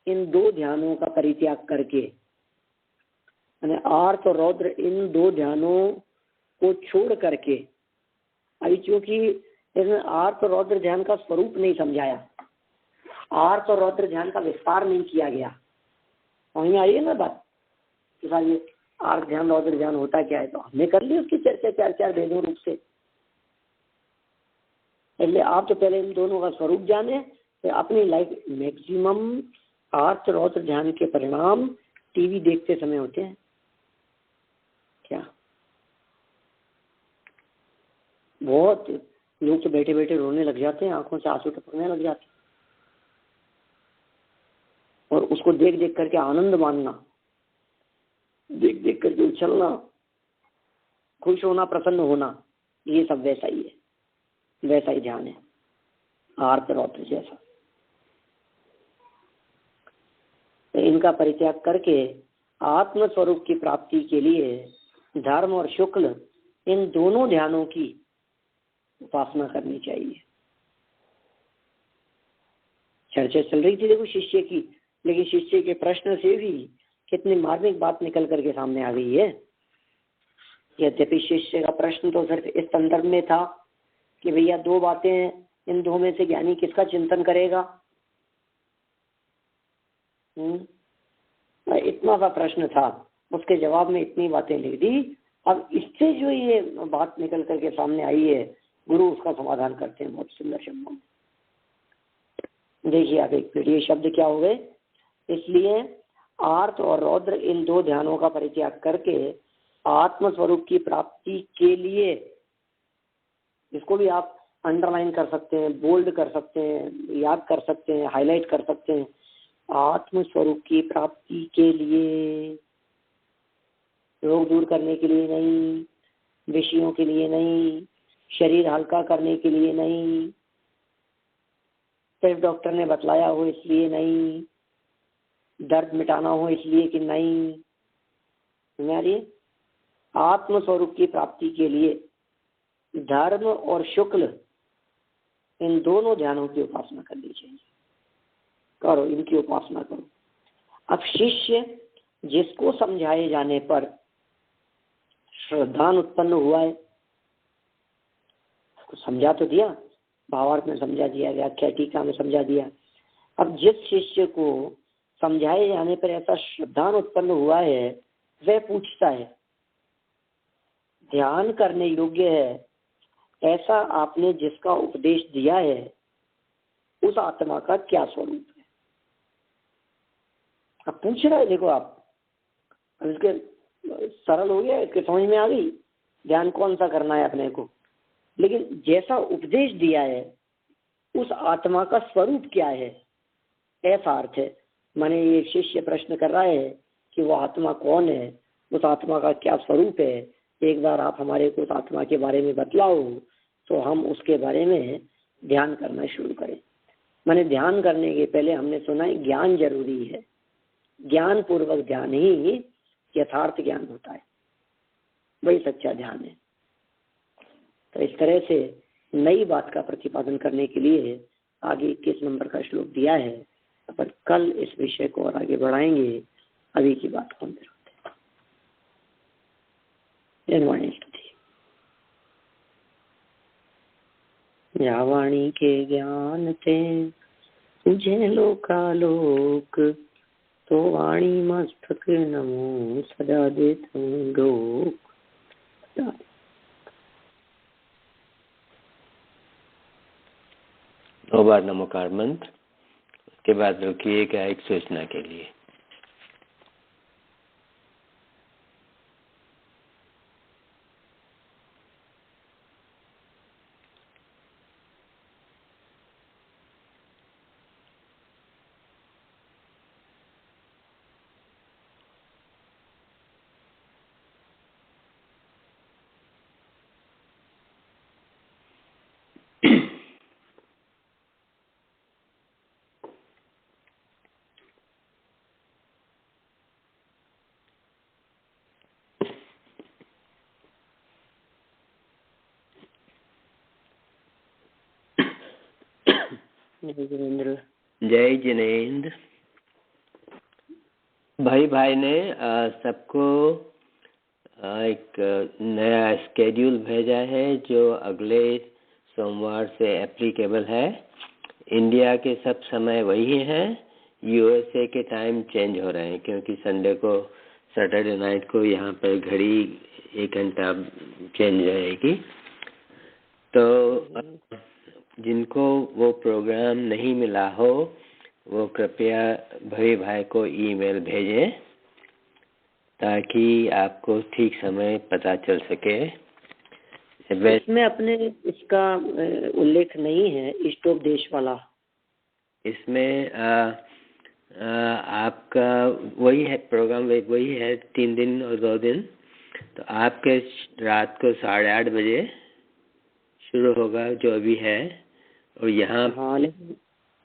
इन दो ध्यानों का परित्याग करके, यानी आर्त और रौद्र इन दो ध्यानों को छोड़ करके, अभी चूंकि इसमें आर्त और रौद्र ध्यान का स्वरूप नहीं समझाया, आर्त और रौद्र ध्यान का विस्तार नहीं किया गया, वहीं आई है ना बात कि साहब ये आर्त ध्यान रौद्र ध्यान होता क्या है, तो हमने कर ली उसकी चर्चा चार चार भेदों रूप से। इसलिए आप तो पहले इन दोनों का स्वरूप जाने, फिर अपनी लाइफ मैक्सिमम आर्त रौद्र ध्यान के परिणाम टीवी देखते समय होते हैं। क्या बहुत लोग तो बैठे बैठे रोने लग जाते हैं, आंखों से आंसू टपकने लग जाते हैं, और उसको देख देख करके आनंद मानना, देख देख करके उछलना, खुश होना, प्रसन्न होना, ये सब वैसा ही है, वैसा ही ध्यान है आर्त रौद्र जैसा। तो इनका परित्याग करके आत्म स्वरूप की प्राप्ति के लिए धर्म और शुक्ल इन दोनों ध्यानों की उपासना करनी चाहिए। चर्चा चल रही थी देखो शिष्य की, लेकिन शिष्य के प्रश्न से भी कितनी मार्मिक बात निकल करके सामने आ गई है। यद्यपि शिष्य का प्रश्न तो सिर्फ इस संदर्भ में था कि भैया दो बातें हैं, इन दो में से ज्ञानी किसका चिंतन करेगा, इतना सा प्रश्न था, उसके जवाब में इतनी बातें लिख दी। अब इससे जो ये बात निकल करके सामने आई है, गुरु उसका समाधान करते हैं बहुत सुंदर शब्दों में। देखिए आप एक फिर ये शब्द क्या हो गए, इसलिए आर्त और रौद्र इन दो ध्यानों का परित्याग करके आत्म स्वरूप की प्राप्ति के लिए, इसको भी आप अंडरलाइन कर सकते हैं, बोल्ड कर सकते हैं, याद कर सकते हैं, हाईलाइट कर सकते हैं, आत्म स्वरूप की प्राप्ति के लिए, रोग दूर करने के लिए नहीं, विषयों के लिए नहीं, शरीर हल्का करने के लिए नहीं, सिर्फ डॉक्टर ने बतलाया हो इसलिए नहीं, दर्द मिटाना हो इसलिए कि नहीं, समझिए आत्म स्वरूप की प्राप्ति के लिए धर्म और शुक्ल इन दोनों ध्यानों की उपासना करनी चाहिए। करो, इनकी उपासना करो। अब शिष्य जिसको समझाए जाने पर श्रद्धान उत्पन्न हुआ है, उसको समझा तो दिया, भावार्थ में समझा दिया, व्याख्या टीका में समझा दिया। अब जिस शिष्य को समझाए जाने पर ऐसा श्रद्धान उत्पन्न हुआ है, वह पूछता है ध्यान करने योग्य है ऐसा आपने जिसका उपदेश दिया है उस आत्मा का क्या स्वरूप है। अब पूछ रहा है, देखो आप, अब इसके सरल हो गया कि समझ में आ गई ध्यान कौन सा करना है अपने को, लेकिन जैसा उपदेश दिया है उस आत्मा का स्वरूप क्या है, ऐसा अर्थ है। माने ये शिष्य प्रश्न कर रहा है कि वो आत्मा कौन है, उस आत्मा का क्या स्वरूप है, एक बार आप हमारे को उस आत्मा के बारे में बतलाओ तो हम उसके बारे में ध्यान करना शुरू करें। माने ध्यान करने के पहले हमने सुना है ज्ञान जरूरी है, ज्ञान पूर्वक ध्यान ही यथार्थ ज्ञान होता है, वही सच्चा ध्यान है। तो इस तरह से नई बात का प्रतिपादन करने के लिए आगे 21 नंबर का श्लोक दिया है। अपन कल इस विषय को और आगे बढ़ाएंगे। अभी की बात को अंदर होते हैं। या वाणी के ज्ञान थे तुझे लोकालोक, तो वाणी मस्तक नमो सदा देता लोक। 2 बार नमोकार मंत्र, उसके बाद रुकिएगा एक सूचना के लिए। जय जिनेन्द्र। भाई ने सबको एक नया स्केड्यूल भेजा है जो अगले सोमवार से एप्लीकेबल है। इंडिया के सब समय वही है, यूएसए के टाइम चेंज हो रहे हैं क्योंकि संडे को, सैटरडे नाइट को यहाँ पर घड़ी 1 घंटा चेंज रहेगी। तो जिनको वो प्रोग्राम नहीं मिला हो वो कृपया भाई को ईमेल भेजें ताकि आपको ठीक समय पता चल सके। इसमें अपने इसका उल्लेख नहीं है इष्टोपदेश वाला। इसमें आपका वही है प्रोग्राम, वही है 3 दिन और 2 दिन। तो आपके रात को 8:30 बजे शुरू होगा जो अभी है, और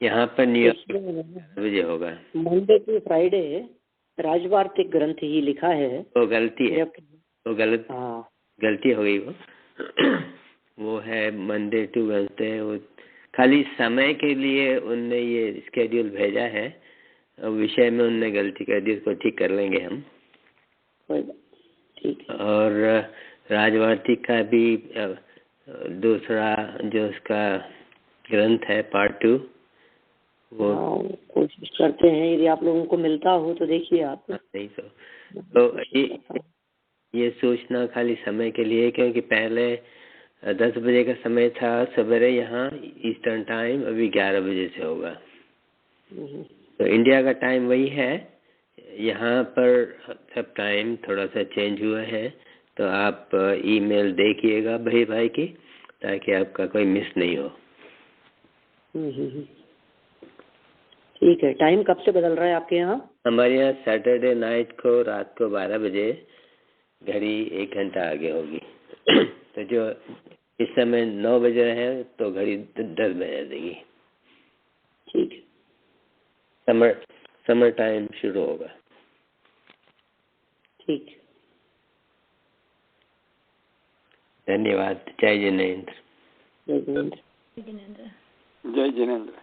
यहाँ पर न्यूयॉर्क 11 बजे होगा। मंडे टू फ्राइडे राजवार्तिक ग्रंथ ही लिखा है। वो गलती है, वो गलती हो गई। वो है मंडे टू वेडनेसडे। वो खाली समय के लिए उनने ये स्केड्यूल भेजा है, विषय में उनने गलती कर दी, उसको ठीक कर लेंगे हम। ठीक है। और राजवार्तिक का भी दूसरा जो उसका ग्रंथ है पार्ट 2, वो कोशिश करते हैं यदि आप लोगों को मिलता हो तो देखिए आप। नहीं तो ये सोचना खाली समय के लिए, क्योंकि पहले 10 बजे का समय था सवेरे यहाँ ईस्टर्न टाइम, अभी 11 बजे से होगा। तो इंडिया का टाइम वही है, यहाँ पर सब टाइम थोड़ा सा चेंज हुआ है। तो आप ईमेल देखिएगा भाई की, ताकि आपका कोई मिस नहीं हो। ठीक है। टाइम कब से बदल रहा है आपके यहाँ? हमारे यहाँ सैटरडे नाइट को रात को 12 बजे घड़ी 1 घंटा आगे होगी। तो जो इस समय 9 बजे है तो घड़ी 10 बजे देगी। ठीक है। समर टाइम शुरू होगा। ठीक। धन्यवाद। जय जिनेन्द्र। जय जिनेन्द्र। जय जिनेन्द्र।